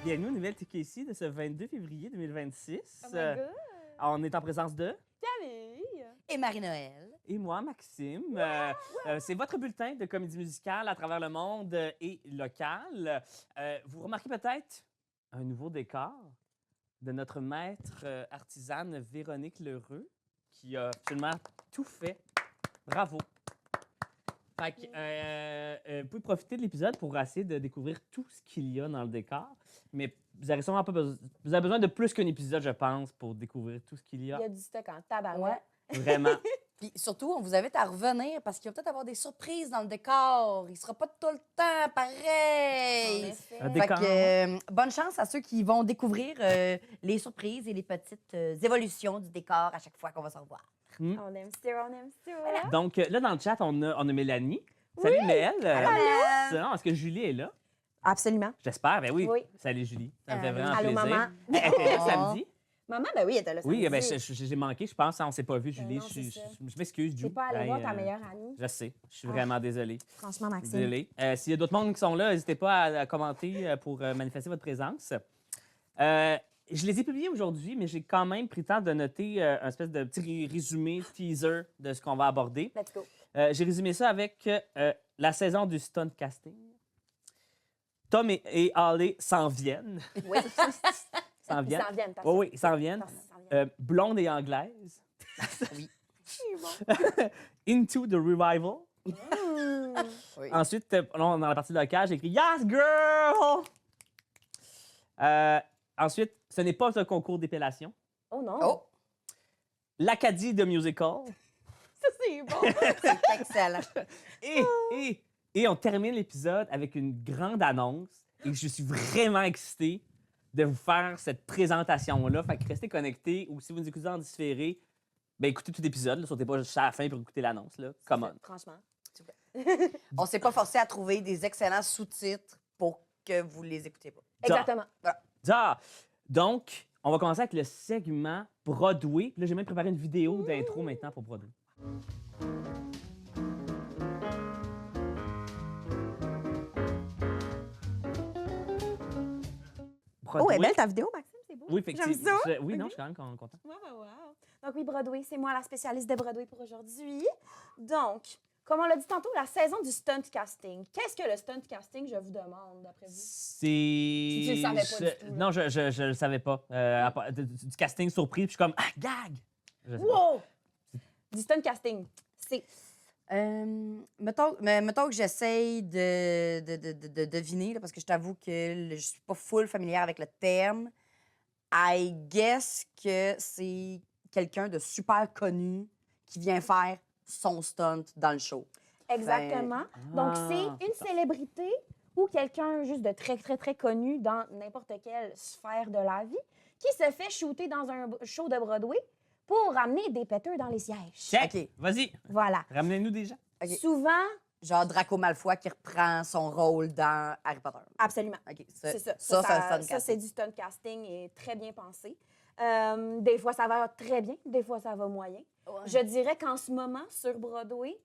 Bienvenue au Nouvelle TQC de ce 22 février 2026. Oh my God! On est en présence de... Camille! Et Marie-Noël. Et moi, Maxime. C'est votre bulletin de comédie musicale à travers le monde et local. Vous remarquez peut-être un nouveau décor de notre maître artisane Véronique Lheureux, qui a absolument tout fait. Bravo! Fait que, vous pouvez profiter de l'épisode pour essayer de découvrir tout ce qu'il y a dans le décor. Mais vous n'avez sûrement pas besoin... Vous avez besoin de plus qu'un épisode, je pense, pour découvrir tout ce qu'il y a. Il y a du stock en tabarouette. Vraiment. Puis surtout, on vous invite à revenir parce qu'il va peut-être avoir des surprises dans le décor. Il sera pas tout le temps En pareil. effet. Un Fait décor. que, bonne chance à ceux qui vont découvrir les surprises et les petites évolutions du décor à chaque fois qu'on va se revoir. On aime ça, on aime ça. Donc, là, dans le chat, on a Mélanie. Salut, Mel. Est-ce que Julie est là? Absolument. J'espère. Ben oui. Oui. Salut, Julie. Ça me fait vraiment Allô, plaisir. maman. Elle était là Oh. samedi? Maman, ben oui, elle était là Oui, ben, samedi. j'ai manqué, je pense. On ne s'est pas vu, Julie. non, c'est ça. Je m'excuse, Julie. T'es pas allée voir ta meilleure amie. Je sais. Je suis vraiment désolé. Franchement, Maxime. Désolé. S'il y a d'autres mondes qui sont là, n'hésitez pas à commenter pour manifester votre présence. Je les ai publiés aujourd'hui, mais j'ai quand même pris le temps de noter un espèce de petit résumé, teaser de ce qu'on va aborder. Let's go. J'ai résumé ça avec la saison du stunt casting. Tom et Holly s'en viennent. Oui. S'en Ils viennent. s'en viennent. Oui, ils s'en viennent. Parce qu'ils s'en viennent. Blonde et anglaise. Oui. Into the Revival. Oui. Ensuite, là, dans la partie locale, j'ai écrit Yes, girl! Ensuite, ce n'est pas un concours d'épellation. Oh non. Oh, L'Acadie de Musical. Ça, c'est bon. c'est excellent. Et on termine l'épisode avec une grande annonce. Et je suis vraiment excité de vous faire cette présentation-là. Fait que restez connectés ou si vous nous écoutez en différé, ben écoutez tout l'épisode. Ne sautez pas jusqu'à la fin pour écouter l'annonce. Là. Come on. Franchement. On s'est pas forcé à trouver des excellents sous-titres pour que vous les écoutiez pas. Exactement. Ah! Donc, on va commencer avec le segment Broadway. Puis là, j'ai même préparé une vidéo d'intro maintenant pour Broadway. Oh, elle est belle ta vidéo, Maxime, c'est beau. Oui, fait que J'aime c'est- ça. Oui, non, Ok. je suis quand même content. Wow, wow, wow. Donc oui, Broadway, c'est moi la spécialiste de Broadway pour aujourd'hui. Donc, comme on l'a dit tantôt, la saison du stunt casting. Qu'est-ce que le stunt casting, je vous demande, d'après vous? C'est. Si tu le savais pas du tout, là. Non, je le savais pas. Du casting surpris, puis je suis comme, ah, gag! Je sais pas. Wow! Du stunt casting. C'est... Mettons que j'essaye de deviner, là, parce que je t'avoue que je suis pas full familière avec le terme. I guess que c'est quelqu'un de super connu qui vient faire son stunt dans le show. Exactement. Donc, Ah, c'est une célébrité ou quelqu'un juste de très, très, très connu dans n'importe quelle sphère de la vie qui se fait shooter dans un show de Broadway pour ramener des péteux dans les sièges. Check! OK. Vas-y, Voilà. ramenez-nous des gens. OK. Souvent, Genre Draco Malfoy qui reprend son rôle dans Harry Potter. absolument. OK. C'est ça. c'est un stunt Ça, c'est casting. du stunt casting et très bien pensé. Des fois, ça va très bien, des fois, ça va moyen. Ouais. Je dirais qu'en ce moment, sur Broadway,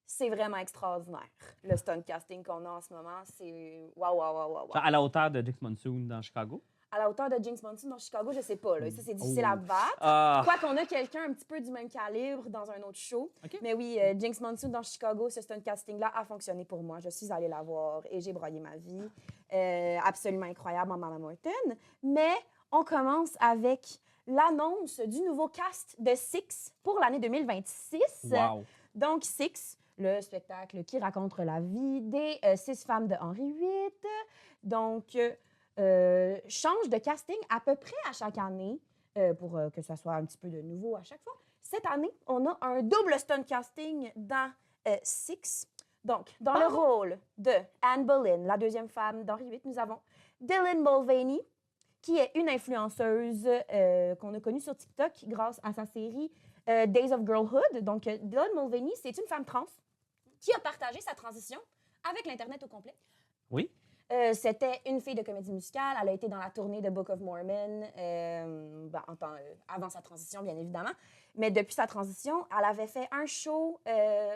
c'est vraiment extraordinaire. Le stunt casting qu'on a en ce moment, c'est waouh, waouh, waouh, waouh. Genre à la hauteur de Dick Monsoon dans Chicago. À la hauteur de Jinx Monsoon dans Chicago, je sais pas. Là. Ça, c'est difficile Oh. à battre. Ah! Quoi qu'on a quelqu'un un petit peu du même calibre dans un autre show. OK. Mais oui, Jinx Monsoon dans Chicago, ce stunt casting-là a fonctionné pour moi. Je suis allée la voir et j'ai broyé ma vie. Absolument incroyable en Mama Morton. Mais on commence avec l'annonce du nouveau cast de Six pour l'année 2026. Wow! Donc, Six, le spectacle qui raconte la vie des 6 femmes de Henri VIII. Donc, change de casting à peu près à chaque année pour que ça soit un petit peu de nouveau à chaque fois. Cette année, on a un double stunt casting dans Six. Donc, dans le rôle de Anne Boleyn, la deuxième femme d'Henri VIII, nous avons Dylan Mulvaney, qui est une influenceuse qu'on a connue sur TikTok grâce à sa série Days of Girlhood. Donc, Dylan Mulvaney, c'est une femme trans qui a partagé sa transition avec l'Internet au complet. Oui? C'était une fille de comédie musicale. Elle a été dans la tournée de Book of Mormon avant sa transition, bien évidemment. Mais depuis sa transition, elle avait fait un show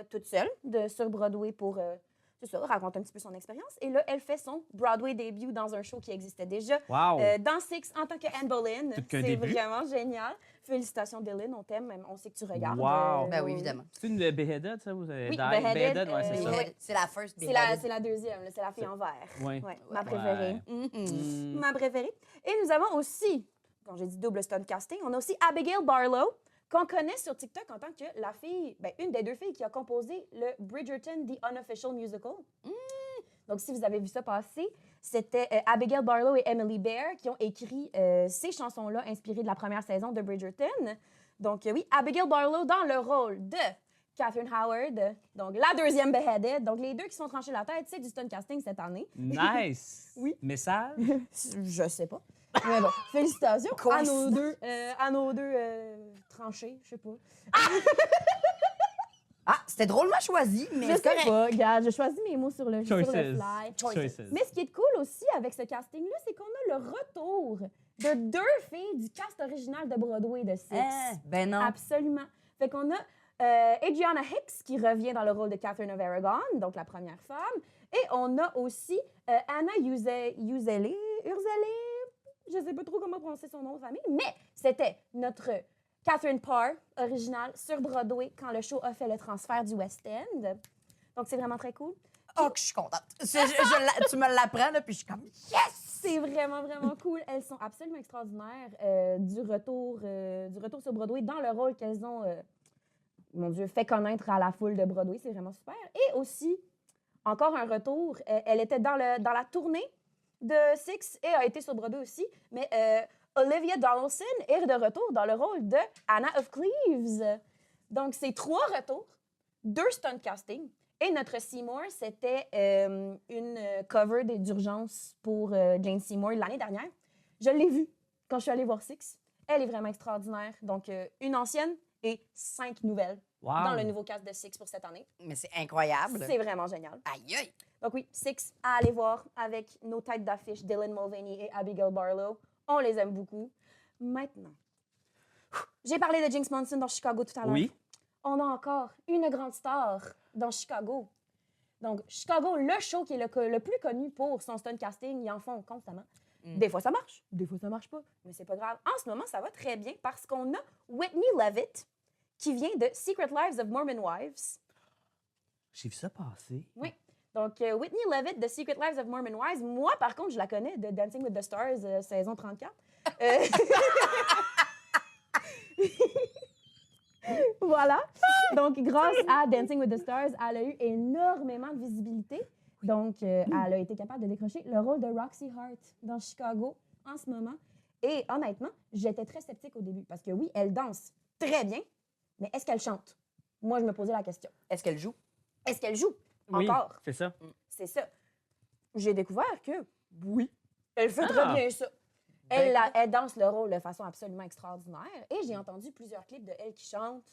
toute seule sur Broadway pour c'est ça, raconte un petit peu son expérience. Et là, elle fait son Broadway début dans un show qui existait déjà. Wow! Dans Six, en tant que Anne Boleyn. Tout qu'un C'est début. vraiment génial. Félicitations, Dylan, on t'aime, on sait que tu regardes. Wow. Ben oui, évidemment. C'est une Beheaded, ça? Vous avez Oui, Die? Beheaded, ouais, c'est ça. oui. C'est la first C'est la deuxième, là, c'est la fille en vert. Oui. Ouais, ma préférée. Mhm. Mm. Ma préférée. Et nous avons aussi, quand j'ai dit double stunt casting, on a aussi Abigail Barlow, qu'on connaît sur TikTok en tant que la fille, ben, une des deux filles qui a composé le Bridgerton, The Unofficial Musical. Donc, si vous avez vu ça passer, c'était Abigail Barlow et Emily Bear qui ont écrit ces chansons-là inspirées de la première saison de Bridgerton. Donc, oui, Abigail Barlow dans le rôle de Catherine Howard, donc la deuxième Beheaded. Donc, les deux qui se sont tranchés la tête, c'est du stunt casting cette année. Nice! Oui. Message? Je sais pas. Mais bon, félicitations à nos Coïncidence. deux tranchés, je sais pas. Ah, c'était drôlement choisi, mais Je c'est sais correct. pas, regarde, je choisis mes mots sur le fly. Choices. Mais ce qui est cool aussi avec ce casting-là, c'est qu'on a le retour de deux filles du cast original de Broadway de Six. Hein? Ben non. Absolument. Fait qu'on a Adriana Hicks qui revient dans le rôle de Catherine of Aragon, donc la première femme. Et on a aussi Anna Urzele, je sais pas trop comment prononcer son nom de famille, mais c'était notre Catherine Parr originale sur Broadway quand le show a fait le transfert du West End. Donc c'est vraiment très cool. Oh, que je suis contente. Tu me l'apprends, là, puis je suis comme yes! C'est vraiment, vraiment cool. Elles sont absolument extraordinaires du retour sur Broadway dans le rôle qu'elles ont, mon Dieu, fait connaître à la foule de Broadway. C'est vraiment super. Et aussi, encore un retour, elle était dans la tournée de Six et a été sur Broadway aussi, mais Olivia Donaldson est de retour dans le rôle de Anna of Cleves. Donc, c'est 3 retours, 2 stunt casting. Et notre Seymour, c'était une cover d'urgence pour Jane Seymour l'année dernière. Je l'ai vue quand je suis allée voir Six. Elle est vraiment extraordinaire. Donc, une ancienne et 5 nouvelles Wow. dans le nouveau cast de Six pour cette année. Mais c'est incroyable. C'est vraiment génial. Aïe, aïe. Donc oui, Six à aller voir avec nos têtes d'affiche, Dylan Mulvaney et Abigail Barlow. On les aime beaucoup. Maintenant, j'ai parlé de Jinx Monsoon dans Chicago tout à l'heure. Oui. On a encore une grande star dans Chicago. Donc, Chicago, le show qui est le plus connu pour son stunt casting, ils en font constamment. Des fois, ça marche. Des fois, ça marche pas. Mais c'est pas grave. En ce moment, ça va très bien parce qu'on a Whitney Levitt qui vient de Secret Lives of Mormon Wives. J'ai vu ça passer. Oui. Donc, Whitney Levitt de Secret Lives of Mormon Wives. Moi, par contre, je la connais de Dancing with the Stars, saison 34. Voilà. Donc, grâce à Dancing with the Stars, elle a eu énormément de visibilité. Donc, elle a été capable de décrocher le rôle de Roxy Hart dans Chicago en ce moment. Et honnêtement, j'étais très sceptique au début parce que oui, elle danse très bien, mais est-ce qu'elle chante? Moi, je me posais la question. Est-ce qu'elle joue? Est-ce qu'elle joue Oui, encore? c'est ça. C'est ça. J'ai découvert que oui, elle fait Ah! très bien ça. Ben, Elle danse le rôle de façon absolument extraordinaire. Et j'ai entendu plusieurs clips de elle qui chante.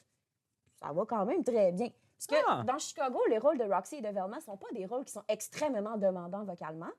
Ça va quand même très bien. Parce que Ah! dans Chicago, les rôles de Roxy et de Velma ne sont pas des rôles qui sont extrêmement demandants vocalement,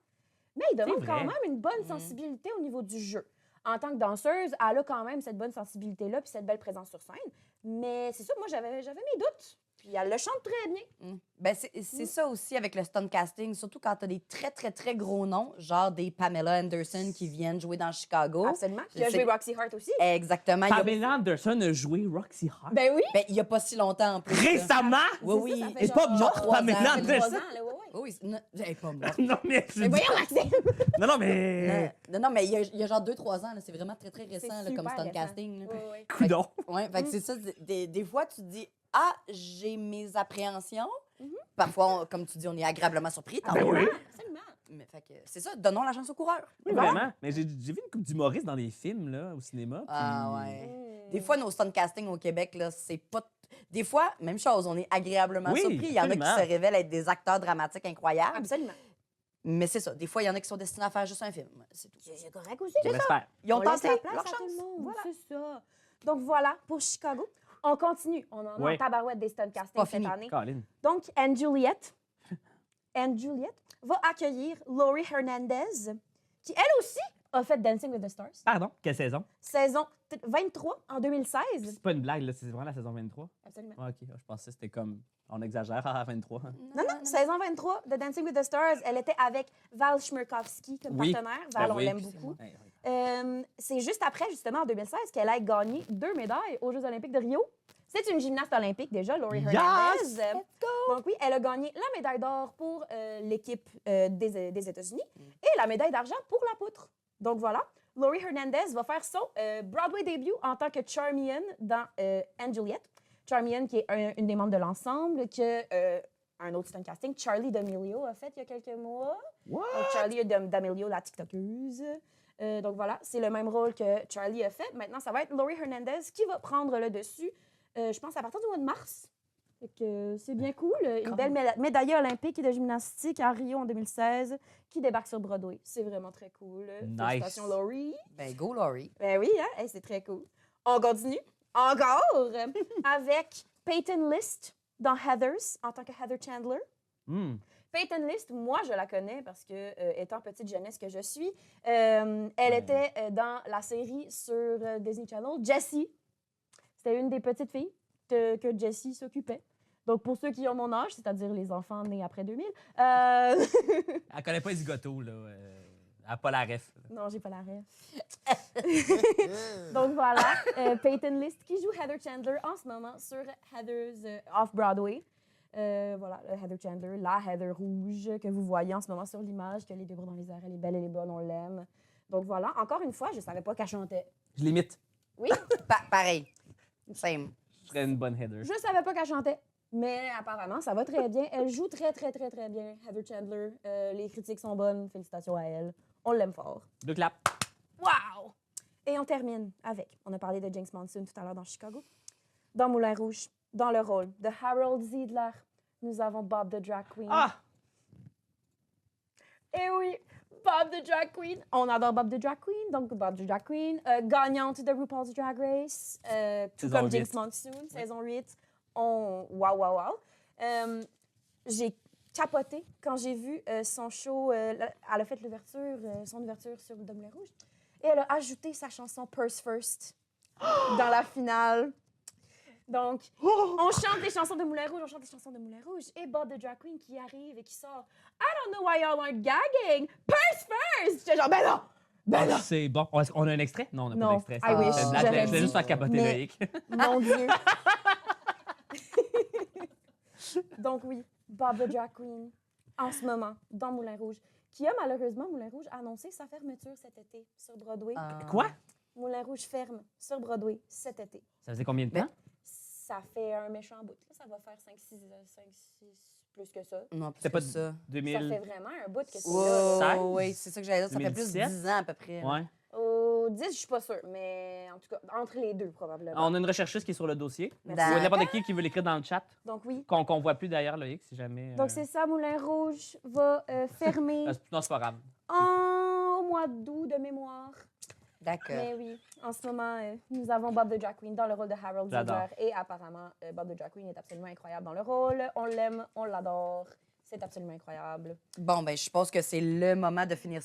mais ils demandent vrai. quand même une bonne sensibilité au niveau du jeu. En tant que danseuse, elle a quand même cette bonne sensibilité-là puis cette belle présence sur scène. Mais c'est ça, moi, j'avais mes doutes. Puis elle le chante très bien. Ben, c'est ça aussi avec le stunt casting, surtout quand t'as des très, très, très gros noms, genre des Pamela Anderson qui viennent jouer dans Chicago. Absolument. Puis il a C'est- joué Roxy Hart aussi. Exactement. Pamela Anderson a joué Roxy Hart. Ben oui. Ben, il n'y a pas si longtemps en plus. là. Récemment! Oui, C'est ça, oui. ça fait Elle est pas genre morte, 3 ans. Pamela Ça fait 3 Anderson. ans, là, ouais, ouais. Oui, elle est pas morte. Non, mais je Mais dis- voyons, Maxime! Non, mais... Non, mais il y a genre 2-3 ans, là, c'est vraiment très, très récent C'est là, comme super stunt récent. casting. là. Ouais, ouais. Coudon. Ouais, fait que c'est ça. Des fois, tu te dis, ah, j'ai mes appréhensions. Parfois, comme tu dis, on est agréablement surpris. tant Ben mieux. oui. Absolument. Mais fait que c'est ça, donnons la chance au coureur. Oui, vraiment. Mais j'ai vu une couple d'humoristes dans des films, là, au cinéma. Ah puis- ouais. Des fois, nos stunt casting au Québec, là, c'est pas. Des fois, même chose, on est agréablement Oui, surpris. Il y en a qui absolument. se révèlent être des acteurs dramatiques incroyables. Absolument. Mais c'est ça. Des fois, il y en a qui sont destinés à faire juste un film. C'est tout. C'est correct aussi. On espère. Ils ont On laisse tenté la place leur à chance. tout le monde. Voilà. C'est ça. Donc voilà pour Chicago. On continue. On en a Ouais. en tabarouette des stunt casting pas cette fini. année. Colin. Donc, Anne Juliette va accueillir Laurie Hernandez, qui elle aussi a fait Dancing with the Stars. Pardon, quelle saison? Saison 23 en 2016. C'est pas une blague, là, c'est vraiment la saison 23. Absolument. Ouais, OK. Je pensais que c'était comme... On exagère à 23. Non, saison 23 de Dancing with the Stars, elle était avec Val Chmerkovski comme Oui. partenaire. Val, Ben on oui, l'aime puis c'est beaucoup. moi. Hey, C'est juste après, justement, en 2016, qu'elle a gagné 2 médailles aux Jeux olympiques de Rio. C'est une gymnaste olympique déjà, Laurie Yes! Hernandez. Donc oui, elle a gagné la médaille d'or pour l'équipe des États-Unis et la médaille d'argent pour la poutre. Donc voilà, Laurie Hernandez va faire son Broadway début en tant que Charmian dans Anne Juliet. Charmian, qui est une des membres de l'ensemble, que un autre stunt casting, Charlie D'Amelio, a fait il y a quelques mois. What? Donc, Charlie D'Amelio, la TikTokeuse. Donc voilà, c'est le même rôle que Charlie a fait. Maintenant, ça va être Laurie Hernandez qui va prendre le dessus, je pense, à partir du mois de mars. Fait que c'est bien cool. Une belle médaillée olympique de gymnastique à Rio en 2016 qui débarque sur Broadway. C'est vraiment très cool. Nice. Félicitations, Laurie. Ben, go, Laurie. Ben oui, hein? Hey, c'est très cool. On continue. Encore avec Peyton List dans Heathers en tant que Heather Chandler. Hmm. Peyton List, moi, je la connais parce que, étant petite jeunesse que je suis, elle était dans la série sur Disney Channel, Jessie. C'était une des petites filles que Jessie s'occupait. Donc, pour ceux qui ont mon âge, c'est-à-dire les enfants nés après 2000, Elle connaît pas les zigotos, là. Elle n'a pas la ref. non, j'ai pas la ref. Donc voilà, Peyton List qui joue Heather Chandler en ce moment sur Heather's Off-Broadway. Voilà, Heather Chandler, la Heather rouge que vous voyez en ce moment sur l'image, que les deux bras dans les airs, elle est belle, elle est bonne, on l'aime. Donc voilà, encore une fois, je savais pas qu'elle chantait. Je l'imite. Oui, Pareil. Same. Je serais une bonne header. je savais pas qu'elle chantait. Mais apparemment, ça va très bien. Elle joue très, très, très, très bien, Heather Chandler. Les critiques sont bonnes. Félicitations à elle. On l'aime fort. Deux claps. Wow! Et on termine avec, on a parlé de James Monsoon tout à l'heure dans Chicago. Dans Moulin Rouge, dans le rôle de Harold Ziedler, nous avons Bob the Drag Queen. Ah! Eh oui, Bob the Drag Queen. On adore Bob the Drag Queen. Donc, Bob the Drag Queen, gagnante de RuPaul's Drag Race, tout Saison comme James 8. Monsoon, saison 8. Wow. J'ai capoté quand j'ai vu son show. Elle a fait l'ouverture, son ouverture sur le Moulin Rouge. Et elle a ajouté sa chanson Purse First dans la finale. Donc, on chante des chansons de Moulin Rouge, Et Bob the Drag Queen qui arrive et qui sort I don't know why y'all aren't gagging. Purse First! J'étais genre, ben non! Ah, c'est bon. On a un extrait? Non, on n'a pas Non. d'extrait. I wish, C'est une blague. j'aurais Je voulais dit. juste faire capoter Mais- Loïc. Mon Dieu! Donc oui, Bob the Drag Queen, en ce moment, dans Moulin Rouge, qui a malheureusement, Moulin Rouge, annoncé sa fermeture cet été sur Broadway. Quoi? Moulin Rouge ferme sur Broadway cet été. Ça faisait combien de temps? Ça fait un méchant bout. Là, ça va faire 5-6, plus que ça. Non, plus C'était que pas ça. Ça 2000... fait vraiment un bout que c'est là. là. Wow, oui, c'est ça que j'allais dire. Ça fait plus de 2017? 10 ans à peu près. là. Ouais. Au 10, je suis pas sûre, mais en tout cas, entre les deux, probablement. On a une recherchiste qui est sur le dossier. Merci. Ou n'importe qui veut l'écrire dans le chat. Donc oui. Qu'on voit plus d'ailleurs, Loïc, si jamais... Donc c'est ça, Moulin Rouge va fermer Non, c'est pas grave. au mois d'août de mémoire. D'accord. Mais oui, en ce moment, nous avons Bob the Drag Queen dans le rôle de Harold J'adore. Ziedler. Et apparemment, Bob the Drag Queen est absolument incroyable dans le rôle. On l'aime, on l'adore. C'est absolument incroyable. Bon, ben, je pense que c'est le moment de finir.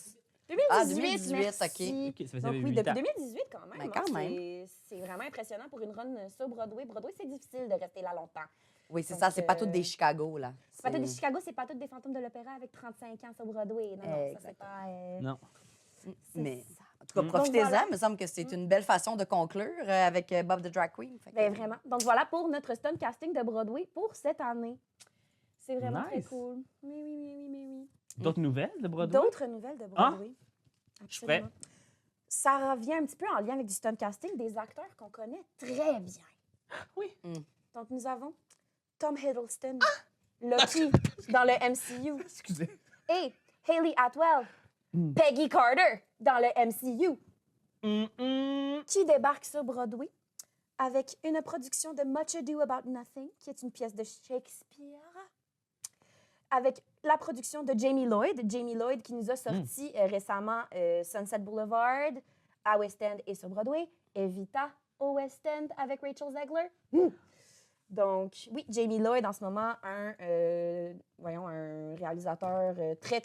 2018, Ah, 2018, merci. OK, ça faisait Donc oui, 8 depuis ans. 2018 quand même. Ben, quand hein, même. C'est vraiment impressionnant pour une run sur Broadway. Broadway, c'est difficile de rester là longtemps. Oui, c'est Donc, ça, c'est pas toutes des Chicago, là. C'est pas tout des Chicago, c'est pas tout des fantômes de l'opéra avec 35 ans sur Broadway. Non, ça, c'est pas... Non. c'est Mais, ça. en tout cas, Mm. profitez-en. Donc, voilà. Il me semble que c'est une belle façon de conclure avec Bob the Drag Queen. Fait que- Ben, vraiment. Donc voilà pour notre stunt casting de Broadway pour cette année. C'est vraiment Nice. très cool. Oui. D'autres nouvelles de Broadway? D'autres nouvelles de Broadway. Je suis prêt. Absolument. Ça revient un petit peu en lien avec du stunt casting, des acteurs qu'on connaît très bien. Oui. Donc nous avons Tom Hiddleston, Loki dans le MCU, Excusez. et Hayley Atwell, Peggy Carter dans le MCU, qui débarque sur Broadway avec une production de Much Ado About Nothing, qui est une pièce de Shakespeare, avec la production de Jamie Lloyd qui nous a sorti récemment Sunset Boulevard à West End et sur Broadway, Evita au West End avec Rachel Zegler. Donc, oui, Jamie Lloyd, en ce moment, un réalisateur très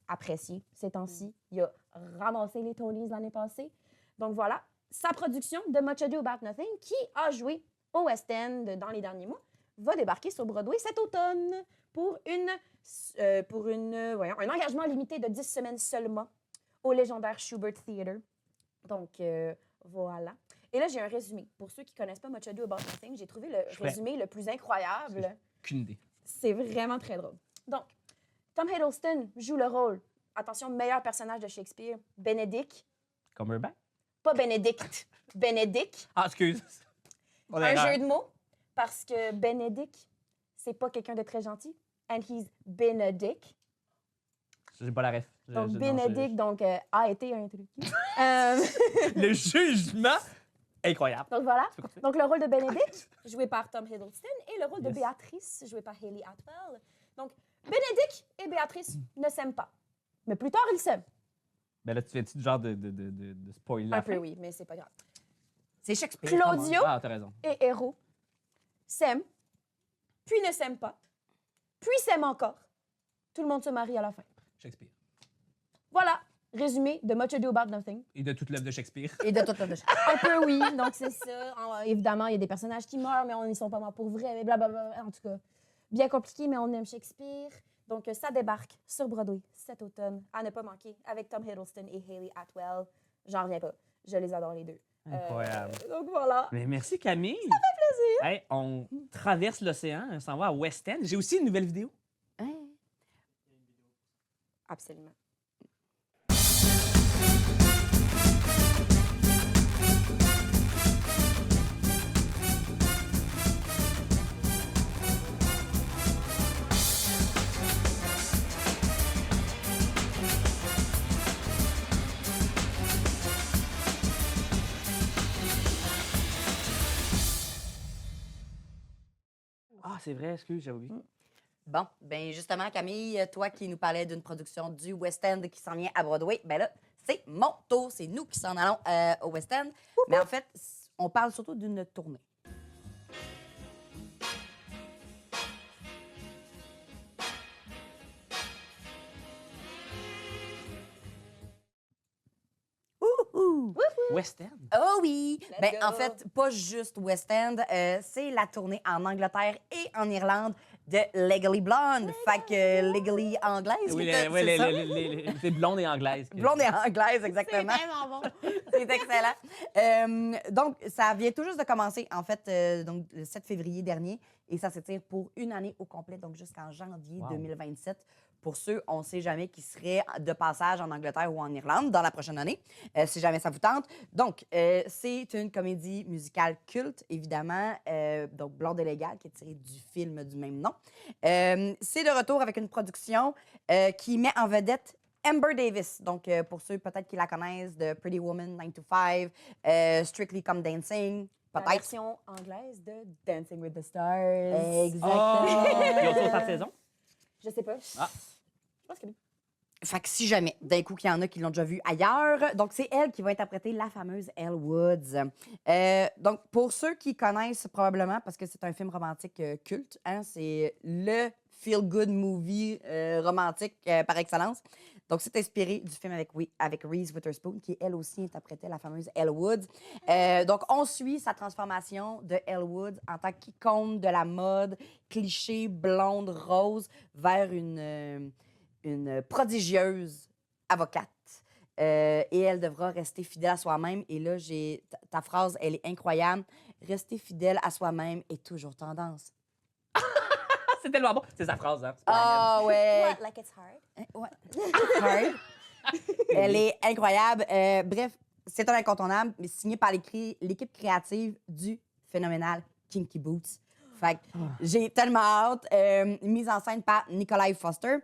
apprécié ces temps-ci. Il a ramassé les Tonys l'année passée. Donc voilà, sa production de Much Ado About Nothing, qui a joué au West End dans les derniers mois, va débarquer sur Broadway cet automne pour un engagement limité de 10 semaines seulement au légendaire Schubert Theatre. Donc, voilà. Et là, j'ai un résumé. Pour ceux qui ne connaissent pas Much Ado About Nothing, j'ai trouvé le résumé le plus incroyable. Aucune idée. C'est vraiment très drôle. Donc, Tom Hiddleston joue le rôle, attention, meilleur personnage de Shakespeare, Benedict. Cumberbatch? Pas Bénédicte, Benedict. Ah, excuse. Mon Un erreur. jeu de mots, parce que Benedict, c'est pas quelqu'un de très gentil. And he's Benedict. J'ai pas la ref. Donc, non, Benedict, donc, a été un truc. Euh, Le jugement, incroyable. donc, voilà. Tu peux continuer? Donc, le rôle de Benedict, joué par Tom Hiddleston, et le rôle de Yes. Béatrice, joué par Hayley Atwell. Donc, Benedict et Béatrice ne s'aiment pas. Mais plus tard, ils s'aiment. Ben là, tu fais-tu du genre de spoiler la Un peu, fin? oui, mais c'est pas grave. C'est Shakespeare. Claudio Ah, t'as raison. et Héros s'aiment, puis ne s'aiment pas, puis s'aiment encore. Tout le monde se marie à la fin. Shakespeare. Voilà, résumé de Much Ado About Nothing. Et de toute l'œuvre de Shakespeare. Et de toute la Un peu, oui, donc c'est ça. Évidemment, il y a des personnages qui meurent, mais ils ne sont pas morts pour vrai, mais blablabla. En tout cas, bien compliqué, mais on aime Shakespeare. Donc, ça débarque sur Broadway cet automne, à ne pas manquer, avec Tom Hiddleston et Hayley Atwell. J'en reviens pas. Je les adore les deux. Incroyable. Donc, voilà. Mais merci Camille. Ça fait plaisir. Hey, on traverse l'océan, on s'en va à West End. J'ai aussi une nouvelle vidéo. Hein? Absolument. Ah, c'est vrai, excuse, j'avais oublié. Bon, ben justement, Camille, toi qui nous parlais d'une production du West End qui s'en vient à Broadway, ben là, c'est mon tour. C'est nous qui s'en allons au West End. Mais en fait, on parle surtout d'une tournée. Wouhou! West End? Oh oui! Let's Ben, go. en fait, pas juste West End, c'est la tournée en Angleterre et en Irlande de Legally Blonde. Fait que Legally anglaise, Oui, c'est ça? c'est blonde et anglaise. Blonde et anglaise, exactement. vraiment bon. C'est excellent. Donc, ça vient tout juste de commencer, en fait, donc, le 7 février dernier, et ça s'étire pour une année au complet, donc jusqu'en janvier Wow. 2027. Pour ceux, on ne sait jamais, qui seraient de passage en Angleterre ou en Irlande dans la prochaine année, si jamais ça vous tente. Donc, c'est une comédie musicale culte, évidemment, donc Blonde et légale, qui est tirée du film du même nom. C'est de retour avec une production qui met en vedette Amber Davis. Donc, pour ceux peut-être qui la connaissent, de Pretty Woman, 9 to 5, Strictly Come Dancing, La peut-être. version anglaise de Dancing with the Stars. Exactement. Ils ont toute saison? Je sais pas. Ah. Je pense que oui. Fait que si jamais, d'un coup, qu'il y en a qui l'ont déjà vu ailleurs, donc c'est elle qui va interpréter la fameuse Elle Woods. Donc, pour ceux qui connaissent probablement, parce que c'est un film romantique culte, hein, c'est le feel-good movie romantique par excellence. Donc, c'est inspiré du film avec Reese Witherspoon, qui, elle aussi, interprétait la fameuse Elle Woods. Donc, on suit sa transformation de Elle Woods en tant qu'icône de la mode, cliché, blonde, rose, vers une prodigieuse avocate. Et elle devra rester fidèle à soi-même. Et là, ta phrase, elle est incroyable. Rester fidèle à soi-même est toujours tendance. C'est tellement bon. C'est sa phrase, hein? C'est pas la mienne. Ah ouais. What, like it's hard? Ouais. Hard. Elle est incroyable. Bref, c'est un incontournable, mais signé par l'équipe créative du phénoménal Kinky Boots. Fait que j'ai tellement hâte. Mise en scène par Nikolai Foster.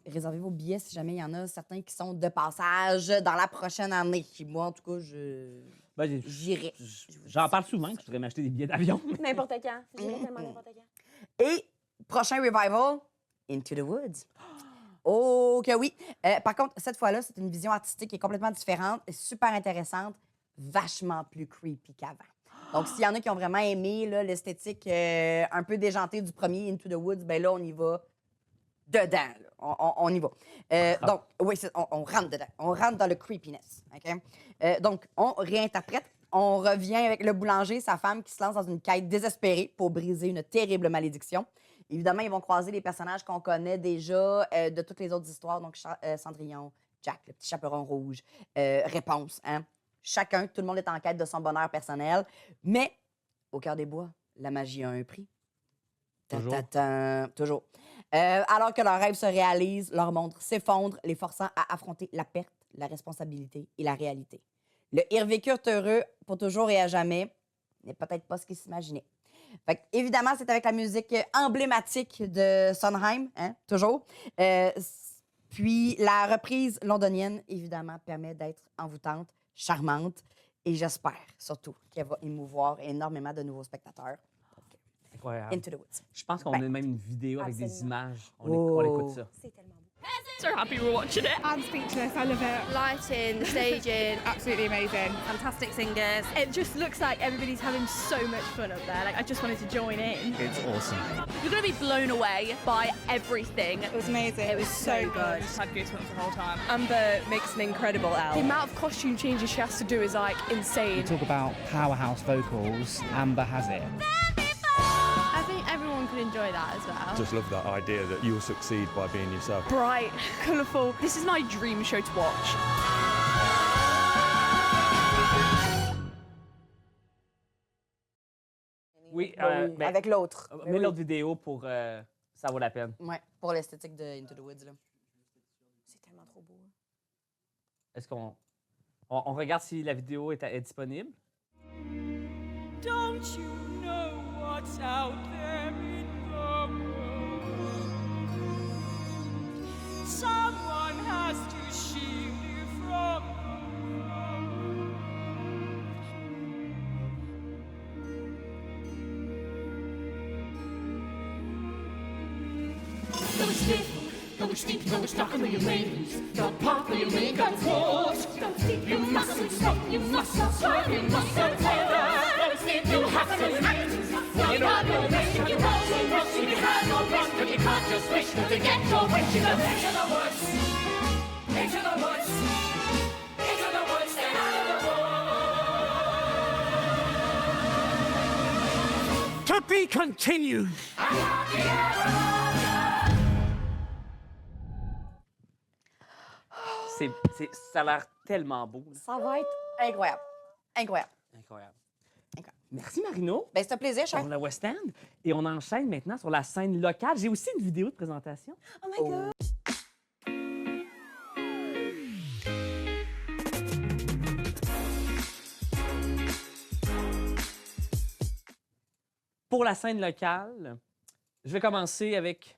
Réservez vos billets si jamais il y en a certains qui sont de passage dans la prochaine année. Moi, en tout cas, Ben, j'irai. j'en parle souvent que je voudrais m'acheter des billets d'avion. N'importe quand. J'irai tellement n'importe quand. Et prochain revival, Into the Woods. Oh que oui! Par contre, cette fois-là, c'est une vision artistique qui est complètement différente et super intéressante, vachement plus creepy qu'avant. Donc, s'il y en a qui ont vraiment aimé là, l'esthétique un peu déjantée du premier Into the Woods, ben là, on y va dedans. Là. On y va. Donc, oui, on rentre dedans. On rentre dans le creepiness. OK? Donc, on réinterprète. On revient avec le boulanger, sa femme, qui se lance dans une quête désespérée pour briser une terrible malédiction. Évidemment, ils vont croiser les personnages qu'on connaît déjà de toutes les autres histoires. Donc, Cendrillon, Jack, le petit chaperon rouge, Réponse. Hein? Chacun, tout le monde est en quête de son bonheur personnel. Mais, au cœur des bois, la magie a un prix. Toujours. Toujours. Alors que leurs rêves se réalisent, leur monde s'effondre, les forçant à affronter la perte, la responsabilité et la réalité. Le Ils vécurent heureux pour toujours et à jamais n'est peut-être pas ce qu'ils s'imaginaient. Fait que, évidemment, c'est avec la musique emblématique de Sondheim, hein, toujours. Puis la reprise londonienne, évidemment, permet d'être envoûtante, charmante, et j'espère surtout qu'elle va émouvoir énormément de nouveaux spectateurs. Incroyable. Into the Woods. Je pense qu'on a même une vidéo avec des Absolument. images. On écoute ça. C'est tellement beau. So happy we're watching it. I'm speechless. I love it. Lighting, the staging, Absolutely amazing. fantastic singers. It just looks like everybody's having so much fun up there. Like, I just wanted to join in. It's awesome. You're going to be blown away by everything. It was amazing. It was so good. Just had goosebumps the whole time. Amber makes an incredible album. The amount of costume changes she has to do is like insane. Talk about powerhouse vocals. Amber has it. I think everyone could enjoy that as well. Just love that idea that you'll succeed by being yourself. Bright, colourful. This is my dream show to watch. Oui, ben, Avec l'autre. mets l'autre vidéo pour... ça vaut la peine. Ouais, pour l'esthétique de Into the Woods. Là. C'est tellement trop beau. Est-ce qu'on on regarde si la vidéo est disponible? Don't you know what's out there in the world? Someone has to shield you from Though it's stiff, though it's steep, though it's dark, and though your lanes, the path where your main gun falls. You mustn't stop, you mustn't swerve, you mustn't tether. Though it's steep, you have to act. You got no rest, you won't so rush, you have no rest, but you can't just wish to get your wish. You go into the woods, into the woods, into the woods, and out of the woods. To be continued. Ça a l'air tellement beau. Là. Ça va être incroyable. Incroyable. Incroyable. Incroyable. Merci, Marino. Ben, c'est un plaisir, Pour Charles. le West End. Et on enchaîne maintenant sur la scène locale. J'ai aussi une vidéo de présentation. Oh my God! Pour la scène locale, je vais commencer avec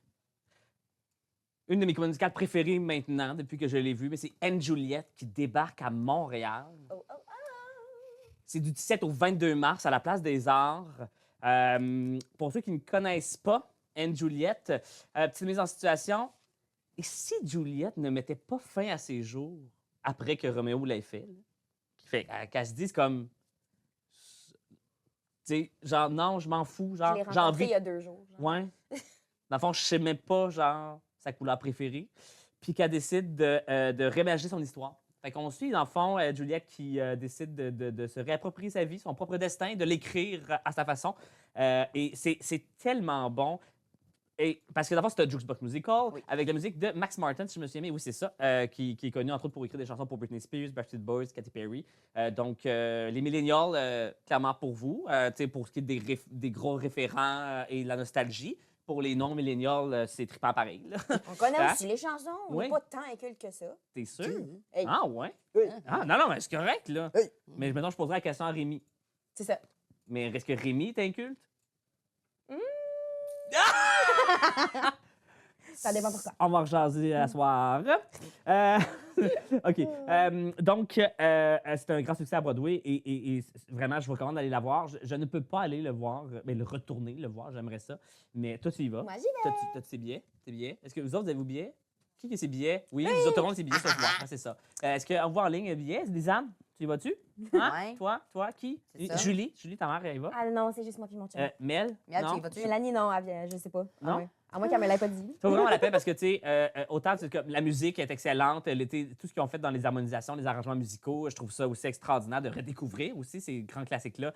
une de mes comédies musicales préférées maintenant, depuis que je l'ai vue, mais c'est Anne Juliet qui débarque à Montréal. C'est du 17 au 22 mars à la Place des Arts. Pour ceux qui ne connaissent pas Anne Juliet, petite mise en situation. Et si Juliette ne mettait pas fin à ses jours après que Roméo l'ait fait, qu'elle se dise comme... Tu sais, genre, non, je m'en fous, genre, Je l'ai j'ai rencontré envie... il y a 2 jours. genre. Ouais. Dans le fond, je sais même pas, genre, sa couleur préférée. Puis qu'elle décide de réimager son histoire. Fait qu'on suit, dans le fond, Juliette qui décide de se réapproprier sa vie, son propre destin, de l'écrire à sa façon. Et c'est tellement bon. Et, parce que, dans le fond, c'est un jukebox musical avec la musique de Max Martin, si je me souviens bien. Oui, c'est ça. Qui est connu, entre autres, pour écrire des chansons pour Britney Spears, Backstreet Boys, Katy Perry. Donc, les millennials, clairement pour vous. Tu sais, pour ce qui est des gros référents et la nostalgie. Pour les non-millennials, c'est trippant pareil. Là. On connaît Hein? aussi les chansons. On Oui. n'est pas tant inculte que ça. T'es sûr? Hey. Ah, ouais? Oui. Ah, non, mais c'est correct, là. Hey. Mais maintenant, je poserai la question à Rémi. C'est ça. Mais est-ce que Rémi est inculte? Ça dépend pourquoi. On va rejaser à soir. OK. Donc, c'est un grand succès à Broadway et vraiment, je vous recommande d'aller la voir. Je ne peux pas aller le voir, mais le retourner, le voir, j'aimerais ça. Mais toi, tu y vas. Moi, j'y vais. T'as-tu tes billets? Tes billets? Est-ce que vous autres, vous avez vos billets? Qui a ses billets? Oui, vous autres, tout le monde a ses billets ce soir. Ah, c'est ça. Est-ce qu'on voit en ligne un billet? Lisanne, tu y vas-tu? Hein? Ouais. Toi, qui? C'est ça. Julie, ta mère, elle y va? Ah non, c'est juste moi puis mon chum. Mel? Miel, non? tu y vas-tu? Mélanie, non, elle vient, je sais pas. Non? Ah ouais. À moins qu'elle me l'ait pas dit. Ça vaut vraiment la peine parce que, tu sais, autant que la musique est excellente, tout ce qu'ils ont fait dans les harmonisations, les arrangements musicaux, je trouve ça aussi extraordinaire de redécouvrir aussi ces grands classiques-là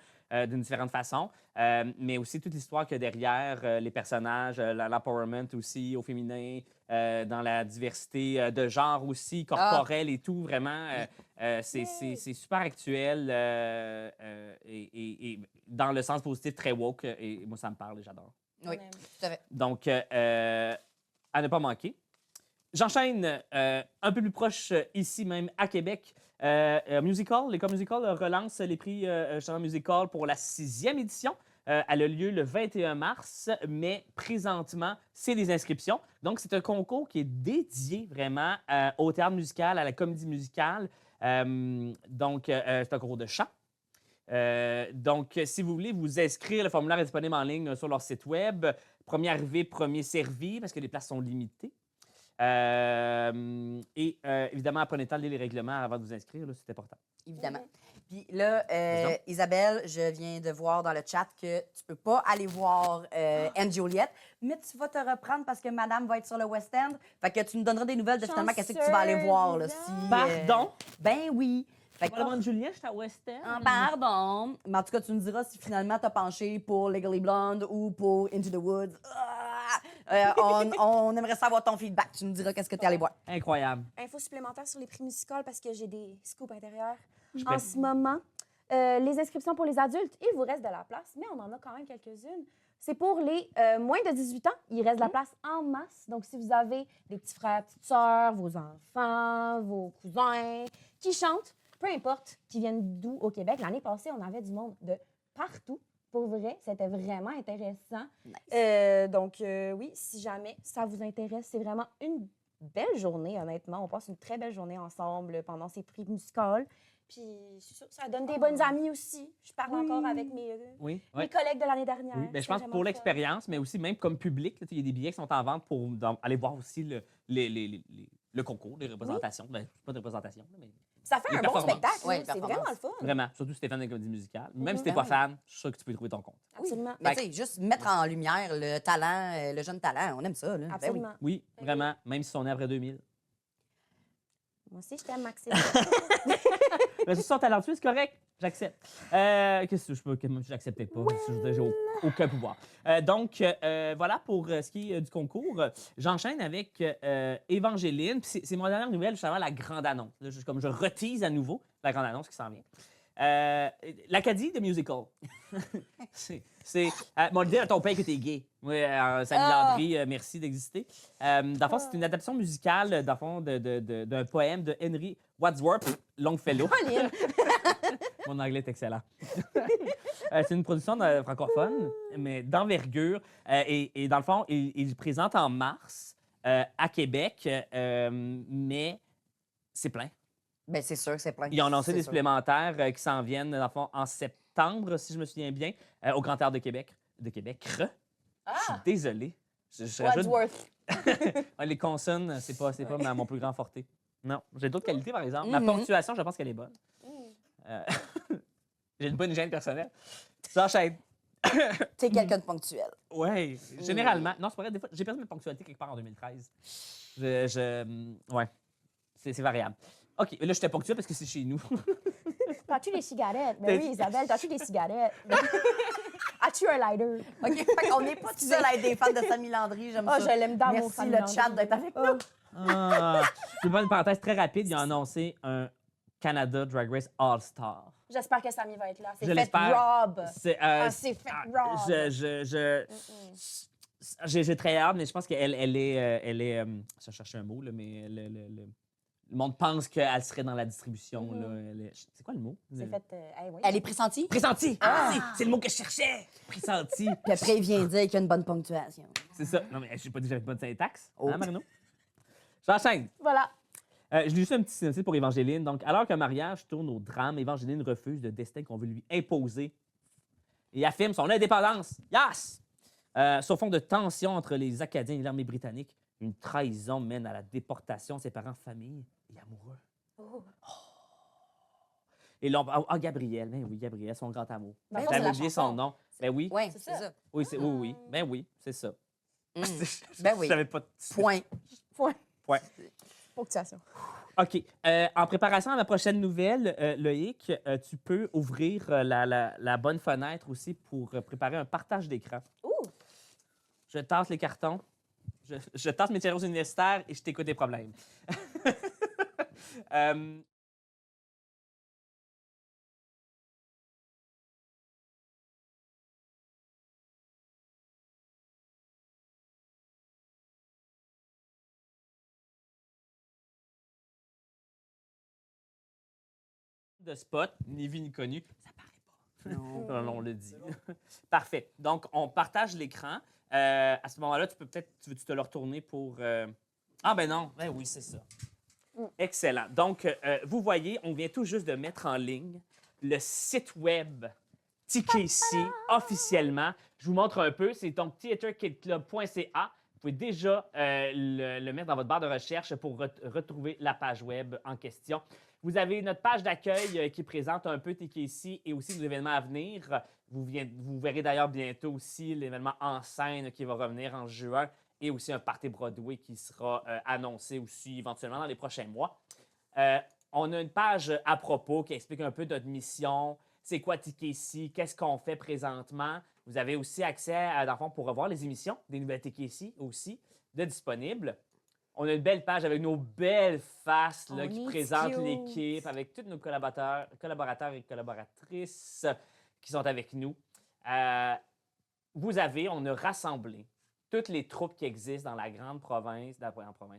d'une différente façon. Mais aussi toute l'histoire qu'il y a derrière, les personnages, l'empowerment aussi au féminin, dans la diversité de genre aussi, corporelle et tout, vraiment. C'est super actuel et dans le sens positif, très woke. Et moi, ça me parle et j'adore. Oui, tout à fait. Donc, à ne pas manquer. J'enchaîne un peu plus proche ici même à Québec. Musical, l'École Musical relance les prix Channel Musical pour la 6e édition. Elle a lieu le 21 mars, mais présentement, c'est des inscriptions. Donc, c'est un concours qui est dédié vraiment au théâtre musical, à la comédie musicale. Donc, c'est un concours de chant. Donc, si vous voulez vous inscrire, le formulaire est disponible en ligne sur leur site web. Premier arrivé, premier servi, parce que les places sont limitées. Évidemment, prenez le temps de lire les règlements avant de vous inscrire, là, c'est important. Évidemment. Puis là, Isabelle, je viens de voir dans le chat que tu peux pas aller voir Anne Juliette, mais tu vas te reprendre parce que madame va être sur le West End. Fait que tu nous donneras des nouvelles de finalement qu'est-ce que tu vas aller voir. Là, si, Pardon? Ben oui. Fait que, Parlement de Julien, j'étais à West End. pardon. Mais en tout cas, tu nous diras si finalement t'as penché pour Legally Blonde ou pour Into the Woods. On aimerait savoir ton feedback. Tu nous diras qu'est-ce que tu es allé voir. Incroyable. Info supplémentaire sur les prix musicaux parce que j'ai des scoops intérieurs. Je En vais- ce moment, les inscriptions pour les adultes, il vous reste de la place, mais on en a quand même quelques-unes. C'est pour les moins de 18 ans. Il reste de la place en masse. Donc, si vous avez des petits frères, petites sœurs, vos enfants, vos cousins qui chantent, peu importe, qui viennent d'où au Québec. L'année passée, on avait du monde de partout. Pour vrai, c'était vraiment intéressant. Donc, oui, si jamais ça vous intéresse, c'est vraiment une belle journée, honnêtement. On passe une très belle journée ensemble pendant ces prix musicaux. Puis, c'est sûr, ça donne des bonnes amies aussi. Je parle encore avec mes Oui. collègues de l'année dernière. Oui, ben, je C'est pense vraiment pour le fun. l'expérience, mais aussi même comme public, il y a des billets qui sont en vente pour aller voir aussi le concours, les représentations. Ben, pas de représentation, mais Ça fait les un bon performances. spectacle. Oui, là. C'est performance. vraiment le fun. vraiment, surtout si t'es fan de comédie musicale. Même si t'es Ben pas oui. fan, je suis sûr que tu peux y trouver ton compte. Absolument. Mais tu sais, juste mettre en lumière le talent, le jeune talent, on aime ça. Là. Ben oui. Absolument. Oui, vraiment, même si on est après 2000. Moi aussi, je t'aime, Maxime. Mais si ils sont talentueux, c'est correct. J'accepte. Qu'est-ce que je peux. J'acceptais pas. J'ai aucun pouvoir. Donc, voilà pour ce qui est du concours. J'enchaîne avec Évangéline. Puis c'est mon dernière nouvelle, justement, la grande annonce. Là, comme je retise à nouveau la grande annonce qui s'en vient. L'Acadie de musical. Bon, le dire à ton père que t'es gay. Oui, Samy Landry, merci d'exister. Dans le fond, c'est une adaptation musicale, dans le fond, d'un poème de Henry Wadsworth Longfellow. Mon anglais est excellent. C'est une production francophone, mais d'envergure. Et dans le fond, il présente en mars à Québec, mais c'est plein. Ben, c'est sûr que c'est plein. Ils ont lancé C'est des sûr. supplémentaires qui s'en viennent, dans le fond, en septembre, si je me souviens bien, au Grand Théâtre de Québec. Je suis désolé. Je rajoute- Wadsworth. Ouais, les consonnes, c'est pas mon plus grand forté. Non, j'ai d'autres qualités, par exemple. Ma Mhm. ponctuation, je pense qu'elle est bonne. J'ai une bonne hygiène personnelle. J'enchaîne. T'es quelqu'un de ponctuel. Oui, généralement. Non, c'est pas vrai. Des fois, j'ai perdu ma ponctualité quelque part en 2013. Ouais, c'est variable. OK, là, j'étais ponctuel parce que c'est chez nous. T'as-tu des cigarettes? Ben oui, Isabelle, t'as-tu des cigarettes? As-tu un lighter? OK, fait qu'on n'est pas tout seul à être des fans de Samy Landry, j'aime Oh, ça. je l'aime dans mon Merci Samy le Landry. chat d'être avec nous. Ah, je vais faire une parenthèse très rapide. Ils ont annoncé un Canada Drag Race All-Star. J'espère que Samy va être là. C'est Je fait l'espère. Rob. C'est C'est fait Rob. j'ai très hâte, mais je pense qu'elle est je cherche un mot, là, mais le monde pense qu'elle serait dans la distribution. Là. C'est quoi le mot? C'est fait... oui. Elle est pressentie? Pressentie! C'est le mot que je cherchais! Pressentie! Puis après, il vient dire qu'il y a une bonne ponctuation. C'est ça. Non, mais je n'ai pas dit que j'avais pas de syntaxe. Oh. Hein, Marino? J'enchaîne. Voilà. Je lui ai juste un petit synopsis pour Évangéline. Donc, alors qu'un mariage tourne au drame, Évangéline refuse le destin qu'on veut lui imposer et affirme son indépendance. Yes! Sur fond de tension entre les Acadiens et l'armée britannique, une trahison mène à la déportation de ses parents, famille et amoureux. Oh. Et là, Gabriel, ben oui, Gabriel, son grand amour. Ben, J'avais c'est la oublié chanson. son nom. Ben oui. Oui, C'est c'est ça. ça. Oui, oui, oui. Ben oui, c'est ça. Ben oui. Je savais pas. Point. Point. Ponctuation. OK. En préparation à la prochaine nouvelle, Loïc, tu peux ouvrir la bonne fenêtre aussi pour préparer un partage d'écran. Ouh! Je tasse les cartons, je tasse mes tireurs universitaires et je t'écoute tes problèmes. De spot, ni vu ni connu, ça paraît pas. Non, on le dit. Parfait. Donc, on partage l'écran. À ce moment-là, tu veux-tu te le retourner pour... Ah ben non, ben oui, c'est ça. Excellent. Donc, vous voyez, on vient tout juste de mettre en ligne le site web TKC officiellement. Je vous montre un peu. C'est donc theaterkidclub.ca. Vous pouvez déjà le mettre dans votre barre de recherche pour retrouver la page web en question. Vous avez notre page d'accueil qui présente un peu TKC et aussi nos événements à venir. Vous verrez d'ailleurs bientôt aussi l'événement en scène qui va revenir en juin et aussi un party Broadway qui sera annoncé aussi éventuellement dans les prochains mois. On a une page à propos qui explique un peu notre mission, c'est quoi TKC, qu'est-ce qu'on fait présentement. Vous avez aussi accès dans le fond, pour revoir les émissions des nouvelles TKC aussi de disponibles. On a une belle page avec nos belles faces là, qui présentent l'équipe, avec tous nos collaborateurs et collaboratrices qui sont avec nous. On a rassemblé toutes les troupes qui existent dans la grande province,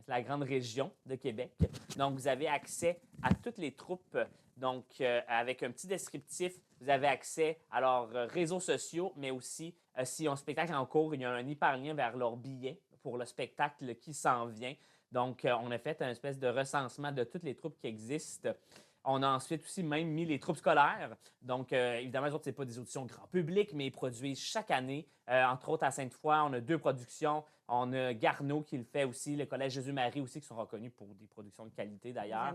la grande région de Québec. Donc, vous avez accès à toutes les troupes. Donc, avec un petit descriptif, vous avez accès à leurs réseaux sociaux, mais aussi, s'il y a un spectacle en cours, il y a un hyperlien vers leur billet pour le spectacle qui s'en vient. Donc, on a fait une espèce de recensement de toutes les troupes qui existent. On a ensuite aussi même mis les troupes scolaires. Donc, évidemment, les autres, ce n'est pas des auditions grand public, mais ils produisent chaque année. Entre autres, à Sainte-Foy, on a 2 productions. On a Garneau qui le fait aussi, le Collège Jésus-Marie aussi, qui sont reconnus pour des productions de qualité d'ailleurs.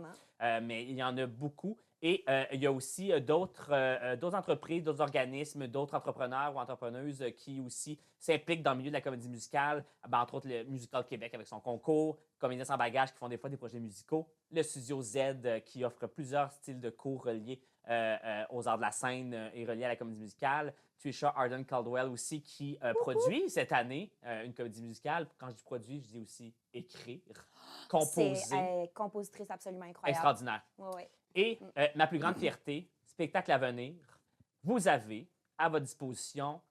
Mais il y en a beaucoup. Et il y a aussi d'autres entreprises, d'autres organismes, d'autres entrepreneurs ou entrepreneuses qui aussi s'impliquent dans le milieu de la comédie musicale. Entre autres, le Musical Québec avec son concours, Comédiens sans bagage qui font des fois des projets musicaux, le Studio Z qui offre plusieurs styles de cours reliés aux arts de la scène et reliés à la comédie musicale. Trisha Arden Caldwell aussi qui produit cette année une comédie musicale. Quand je dis produit, je dis aussi écrire, composer. C'est compositrice absolument incroyable. Extraordinaire. Oui. Et ma plus grande fierté, spectacle à venir, vous avez à votre disposition,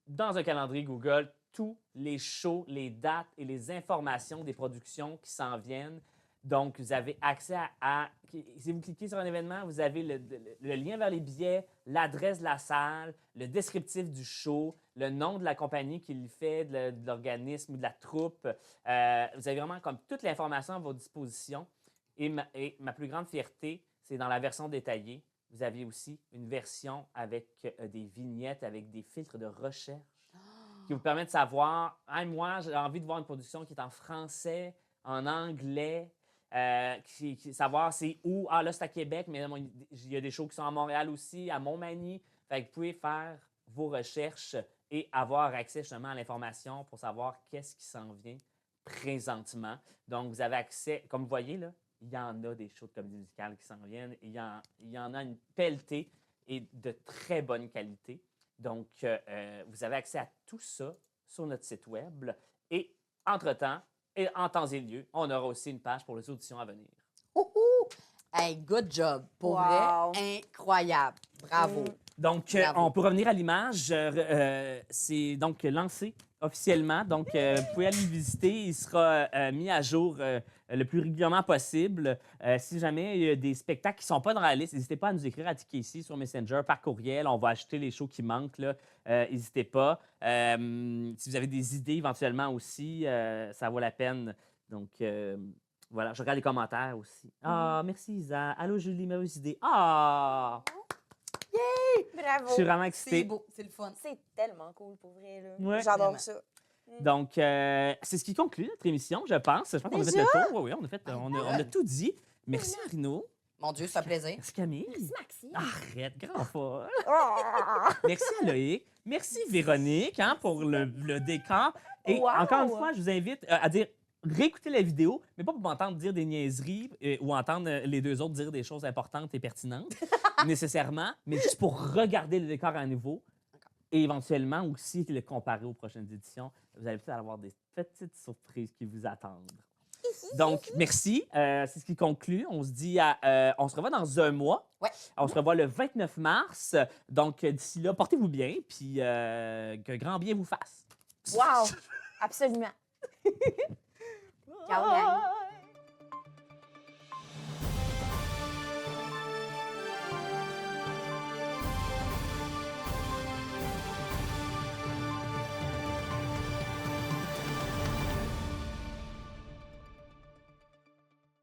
dans un calendrier Google, tous les shows, les dates et les informations des productions qui s'en viennent. Donc, vous avez accès si vous cliquez sur un événement, vous avez le lien vers les billets, l'adresse de la salle, le descriptif du show, le nom de la compagnie qui le fait, de l'organisme ou de la troupe. Vous avez vraiment comme toute l'information à votre disposition. Et ma plus grande fierté, c'est dans la version détaillée. Vous aviez aussi une version avec des vignettes, avec des filtres de recherche qui vous permettent de savoir, moi, j'ai envie de voir une production qui est en français, en anglais, savoir c'est où. Ah, là, c'est à Québec, mais il y a des shows qui sont à Montréal aussi, à Montmagny. Fait que vous pouvez faire vos recherches et avoir accès justement à l'information pour savoir qu'est-ce qui s'en vient présentement. Donc, vous avez accès, comme vous voyez, là, il y en a des shows de comédie musicale qui s'en viennent. Il y en a une pelletée et de très bonne qualité. Donc, vous avez accès à tout ça sur notre site web. Et entre-temps, et en temps et lieu, on aura aussi une page pour les auditions à venir. Hey, good job. Pour vrai, incroyable. Bravo. Donc, on peut revenir à l'image. C'est donc lancé officiellement. Donc, vous pouvez aller le visiter. Il sera mis à jour le plus régulièrement possible. Si jamais il y a des spectacles qui ne sont pas dans la liste, n'hésitez pas à nous écrire à TKC sur Messenger, par courriel. On va acheter les shows qui manquent. N'hésitez pas. Si vous avez des idées éventuellement aussi, ça vaut la peine. Donc, voilà, je regarde les commentaires aussi. Ah, merci Isa. Allô Julie, meilleure idée. Ah! Yay! Bravo! Je suis vraiment excitée. C'est beau, c'est le fun. C'est tellement cool pour vrai. Là. Ouais. J'adore Vraiment. ça. Donc, c'est ce qui conclut notre émission, je pense. Je pense qu'on a fait le tour. Oui, on a tout dit. Merci Marino. Mon Dieu, c'est un plaisir. Merci Camille. Merci, Maxime. Arrête, grand folle. Merci à Loïc. Merci Véronique pour le décor. Et Wow. encore une fois, je vous invite à dire réécouter la vidéo, mais pas pour m'entendre dire des niaiseries ou entendre les deux autres dire des choses importantes et pertinentes nécessairement, mais juste pour regarder le décor à nouveau et éventuellement aussi le comparer aux prochaines éditions. Vous allez peut-être avoir des petites surprises qui vous attendent. Donc, merci. C'est ce qui conclut. On se dit, on se revoit dans un mois. Ouais. On se revoit le 29 mars. Donc, d'ici là, portez-vous bien, puis que grand bien vous fasse. Wow! Absolument. Ciao, gang.